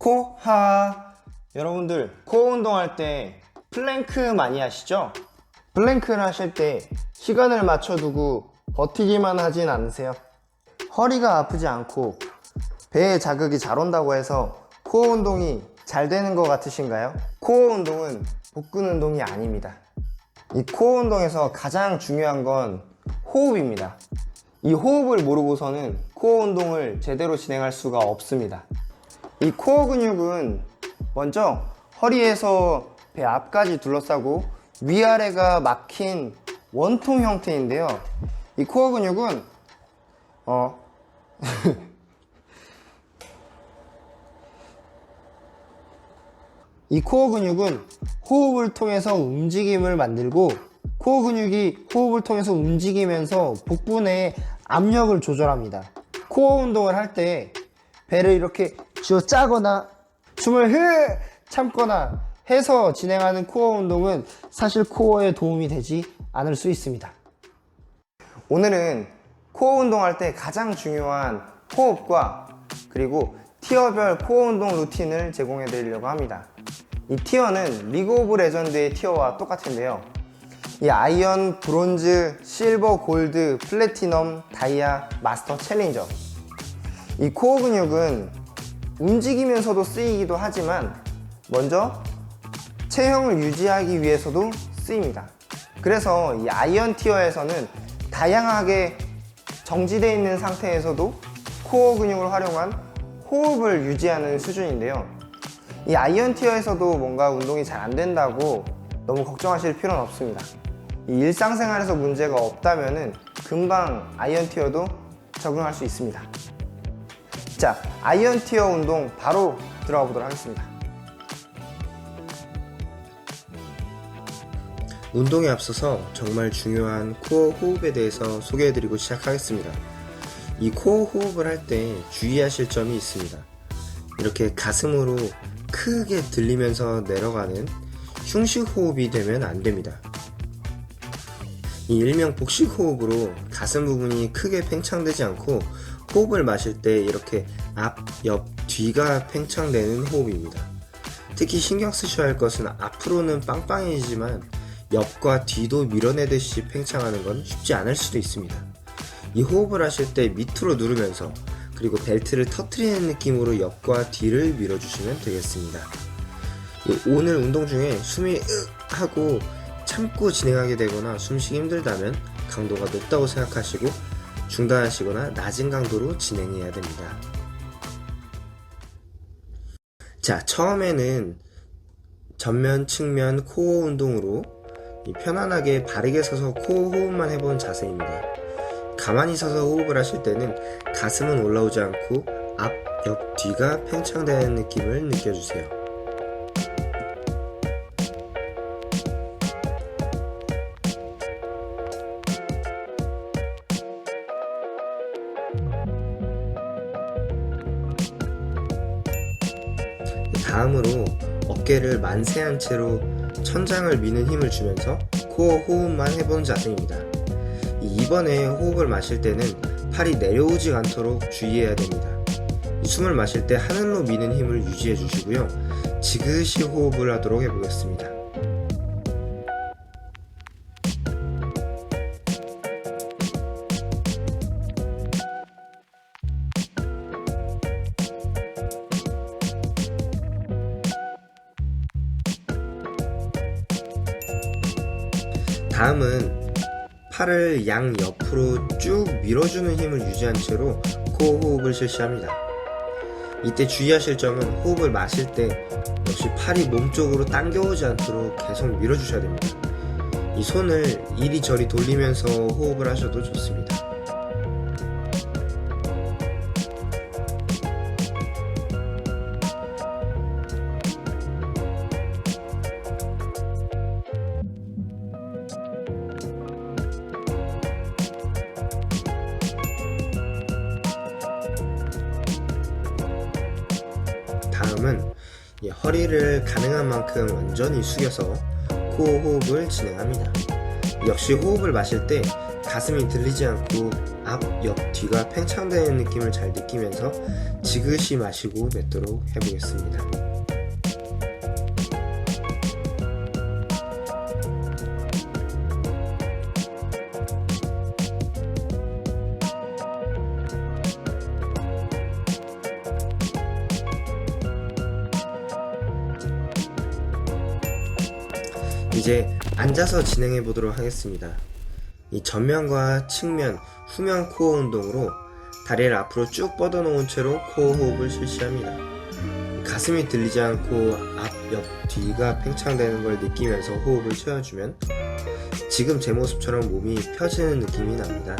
코, 하. 여러분들 코어 운동할 때 플랭크 많이 하시죠? 플랭크를 하실 때 시간을 맞춰두고 버티기만 하진 않으세요? 허리가 아프지 않고 배에 자극이 잘 온다고 해서 코어 운동이 잘 되는 것 같으신가요? 코어 운동은 복근 운동이 아닙니다. 이 코어 운동에서 가장 중요한 건 호흡입니다. 이 호흡을 모르고서는 코어 운동을 제대로 진행할 수가 없습니다. 이 코어 근육은 먼저 허리에서 배 앞까지 둘러싸고 위아래가 막힌 원통 형태인데요. 이 코어 근육은 이 코어 근육은 호흡을 통해서 움직임을 만들고, 코어 근육이 호흡을 통해서 움직이면서 복부 내에 압력을 조절합니다. 코어 운동을 할 때 배를 이렇게 쥐어 짜거나 숨을 참거나 해서 진행하는 코어 운동은 사실 코어에 도움이 되지 않을 수 있습니다. 오늘은 코어 운동할 때 가장 중요한 호흡과 그리고 티어별 코어 운동 루틴을 제공해 드리려고 합니다. 이 티어는 리그 오브 레전드의 티어와 똑같은데요. 이 아이언, 브론즈, 실버, 골드, 플래티넘, 다이아, 마스터, 챌린저. 이 코어 근육은 움직이면서도 쓰이기도 하지만 먼저 체형을 유지하기 위해서도 쓰입니다. 그래서 이 아이언 티어에서는 다양하게 정지되어 있는 상태에서도 코어 근육을 활용한 호흡을 유지하는 수준인데요. 이 아이언 티어에서도 뭔가 운동이 잘 안 된다고 너무 걱정하실 필요는 없습니다. 이 일상생활에서 문제가 없다면 금방 아이언 티어도 적응할 수 있습니다. 자, 아이언 티어 운동 바로 들어가 보도록 하겠습니다. 운동에 앞서서 정말 중요한 코어 호흡에 대해서 소개해드리고 시작하겠습니다. 이 코어 호흡을 할 때 주의하실 점이 있습니다. 이렇게 가슴으로 크게 들리면서 내려가는 흉식 호흡이 되면 안 됩니다. 이 일명 복식 호흡으로 가슴 부분이 크게 팽창되지 않고 호흡을 마실 때 이렇게 앞, 옆, 뒤가 팽창되는 호흡입니다. 특히 신경 쓰셔야 할 것은 앞으로는 빵빵해지지만 옆과 뒤도 밀어내듯이 팽창하는 건 쉽지 않을 수도 있습니다. 이 호흡을 하실 때 밑으로 누르면서 그리고 벨트를 터트리는 느낌으로 옆과 뒤를 밀어주시면 되겠습니다. 오늘 운동 중에 숨이 하고 참고 진행하게 되거나 숨쉬기 힘들다면 강도가 높다고 생각하시고 중단하시거나 낮은 강도로 진행해야 됩니다. 자, 처음에는 전면, 측면, 코어 운동으로 편안하게 바르게 서서 코어 호흡만 해본 자세입니다. 가만히 서서 호흡을 하실 때는 가슴은 올라오지 않고 앞, 옆, 뒤가 팽창되는 느낌을 느껴주세요. 다음으로 어깨를 만세한 채로 천장을 미는 힘을 주면서 코어 호흡만 해보는 자세입니다. 이번에 호흡을 마실 때는 팔이 내려오지 않도록 주의해야 됩니다. 숨을 마실 때 하늘로 미는 힘을 유지해 주시고요. 지그시 호흡을 하도록 해보겠습니다. 다음은 팔을 양 옆으로 쭉 밀어주는 힘을 유지한 채로 코어 호흡을 실시합니다. 이때 주의하실 점은 호흡을 마실 때 역시 팔이 몸쪽으로 당겨오지 않도록 계속 밀어주셔야 됩니다. 이 손을 이리저리 돌리면서 호흡을 하셔도 좋습니다. 다음은 허리를 가능한 만큼 완전히 숙여서 코어 호흡을 진행합니다. 역시 호흡을 마실 때 가슴이 들리지 않고 앞, 옆, 뒤가 팽창되는 느낌을 잘 느끼면서 지그시 마시고 뱉도록 해보겠습니다. 이제 앉아서 진행해 보도록 하겠습니다. 이 전면과 측면, 후면 코어 운동으로 다리를 앞으로 쭉 뻗어 놓은 채로 코어 호흡을 실시합니다. 가슴이 들리지 않고 앞, 옆, 뒤가 팽창되는 걸 느끼면서 호흡을 채워주면 지금 제 모습처럼 몸이 펴지는 느낌이 납니다.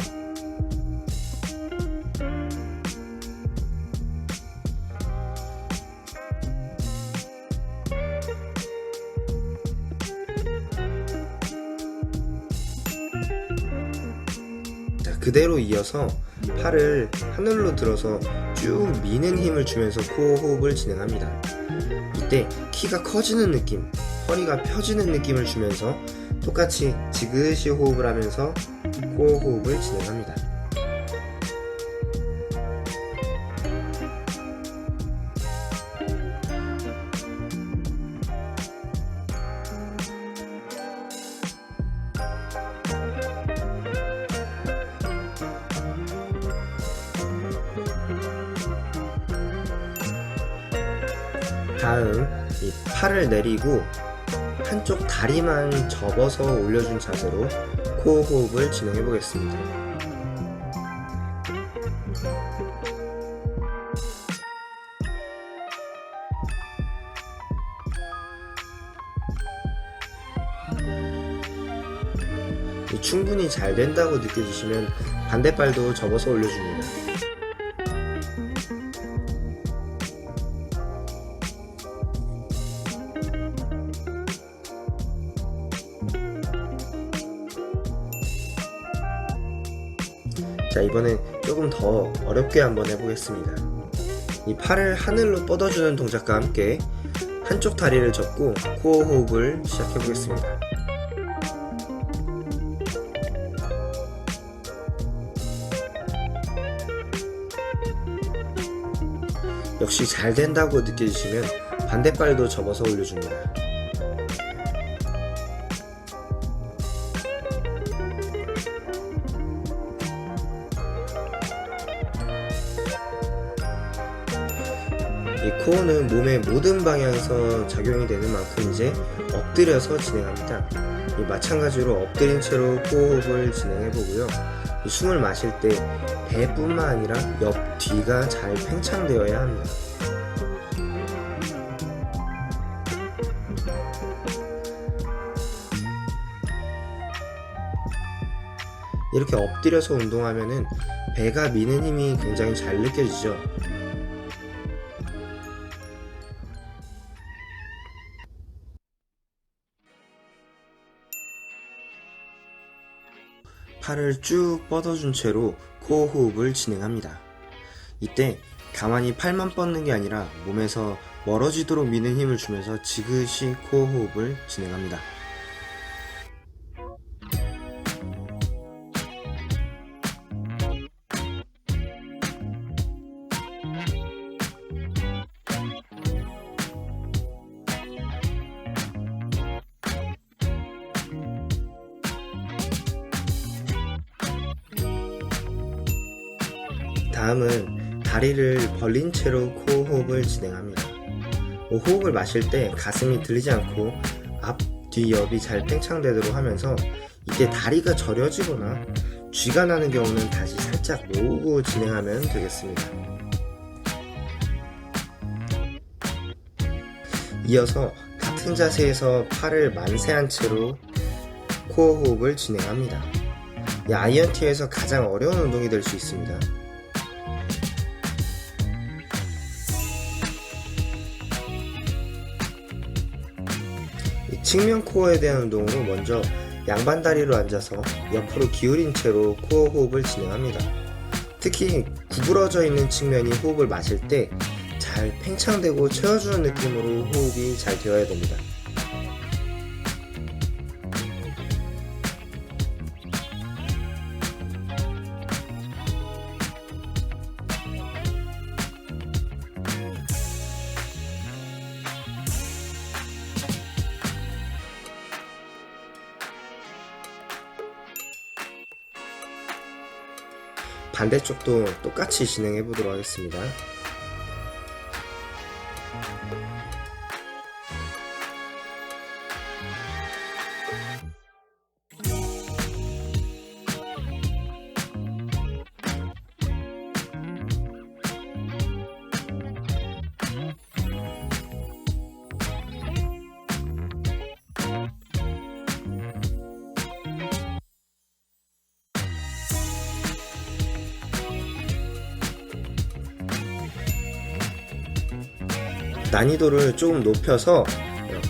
그대로 이어서 팔을 하늘로 들어서 쭉 미는 힘을 주면서 코어 호흡을 진행합니다. 이때 키가 커지는 느낌, 허리가 펴지는 느낌을 주면서 똑같이 지그시 호흡을 하면서 코어 호흡을 진행합니다. 다음 이 팔을 내리고 한쪽 다리만 접어서 올려준 자세로 코어 호흡을 진행해 보겠습니다. 충분히 잘 된다고 느껴지시면 반대발도 접어서 올려줍니다. 자, 이번엔 조금 더 어렵게 한번 해보겠습니다. 이 팔을 하늘로 뻗어주는 동작과 함께 한쪽 다리를 접고 코어 호흡을 시작해보겠습니다. 역시 잘 된다고 느껴지시면 반대발도 접어서 올려줍니다. 이 코어는 몸의 모든 방향에서 작용이 되는 만큼 이제 엎드려서 진행합니다. 이 마찬가지로 엎드린 채로 코어 호흡을 진행해 보고요. 이 숨을 마실 때 배뿐만 아니라 옆, 뒤가 잘 팽창되어야 합니다. 이렇게 엎드려서 운동하면은 배가 미는 힘이 굉장히 잘 느껴지죠. 팔을 쭉 뻗어준 채로 코어 호흡을 진행합니다. 이때 가만히 팔만 뻗는 게 아니라 몸에서 멀어지도록 미는 힘을 주면서 지그시 코어 호흡을 진행합니다. 다음은 다리를 벌린 채로 코어 호흡을 진행합니다. 호흡을 마실 때 가슴이 들리지 않고 앞, 뒤, 옆이 잘 팽창되도록 하면서 이때 다리가 저려지거나 쥐가 나는 경우는 다시 살짝 모으고 진행하면 되겠습니다. 이어서 같은 자세에서 팔을 만세한 채로 코어 호흡을 진행합니다. 이 INT에서 가장 어려운 운동이 될 수 있습니다. 측면 코어에 대한 운동으로 먼저 양반 다리로 앉아서 옆으로 기울인 채로 코어 호흡을 진행합니다. 특히 구부러져 있는 측면이 호흡을 마실 때 잘 팽창되고 채워주는 느낌으로 호흡이 잘 되어야 됩니다. 반대쪽도 똑같이 진행해 보도록 하겠습니다. 난이도를 조금 높여서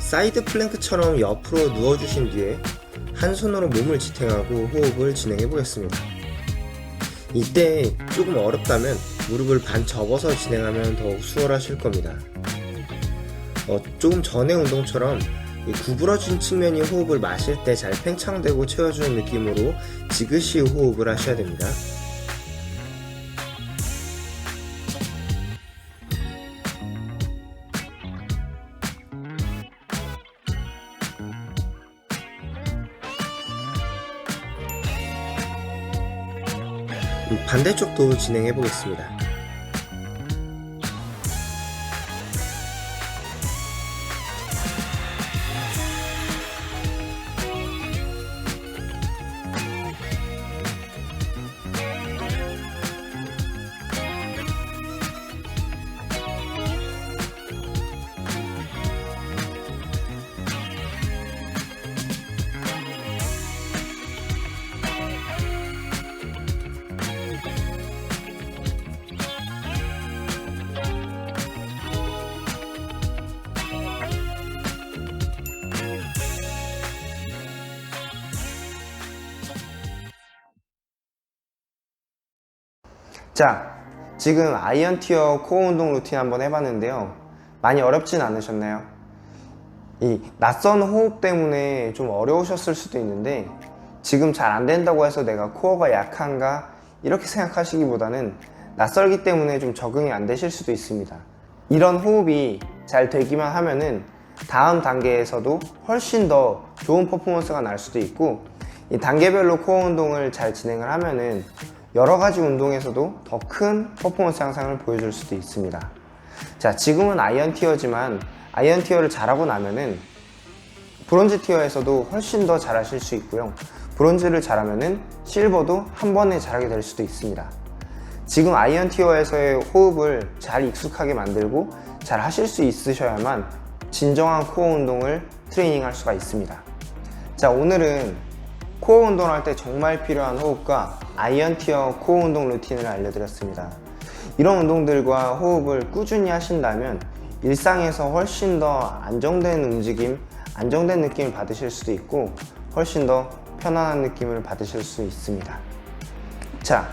사이드 플랭크처럼 옆으로 누워주신 뒤에 한 손으로 몸을 지탱하고 호흡을 진행해 보겠습니다. 이때 조금 어렵다면 무릎을 반 접어서 진행하면 더욱 수월하실 겁니다. 조금 전의 운동처럼 이 구부러진 측면이 호흡을 마실 때 잘 팽창되고 채워주는 느낌으로 지그시 호흡을 하셔야 됩니다. 반대쪽도 진행해 보겠습니다. 자, 지금 아이언티어 코어 운동 루틴 한번 해봤는데요. 많이 어렵진 않으셨나요? 이 낯선 호흡 때문에 좀 어려우셨을 수도 있는데 지금 잘 안 된다고 해서 내가 코어가 약한가 이렇게 생각하시기보다는 낯설기 때문에 좀 적응이 안 되실 수도 있습니다. 이런 호흡이 잘 되기만 하면은 다음 단계에서도 훨씬 더 좋은 퍼포먼스가 날 수도 있고 이 단계별로 코어 운동을 잘 진행을 하면은 여러 가지 운동에서도 더 큰 퍼포먼스 향상을 보여줄 수도 있습니다. 자, 지금은 아이언 티어지만 아이언 티어를 잘하고 나면은 브론즈 티어에서도 훨씬 더 잘하실 수 있고요. 브론즈를 잘하면은 실버도 한 번에 잘하게 될 수도 있습니다. 지금 아이언 티어에서의 호흡을 잘 익숙하게 만들고 잘 하실 수 있으셔야만 진정한 코어 운동을 트레이닝 할 수가 있습니다. 자, 오늘은 코어 운동을 할 때 정말 필요한 호흡과 아이언 티어 코어 운동 루틴을 알려드렸습니다. 이런 운동들과 호흡을 꾸준히 하신다면 일상에서 훨씬 더 안정된 움직임, 안정된 느낌을 받으실 수도 있고 훨씬 더 편안한 느낌을 받으실 수 있습니다. 자,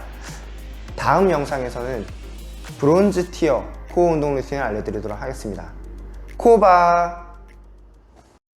다음 영상에서는 브론즈 티어 코어 운동 루틴을 알려드리도록 하겠습니다. 코바!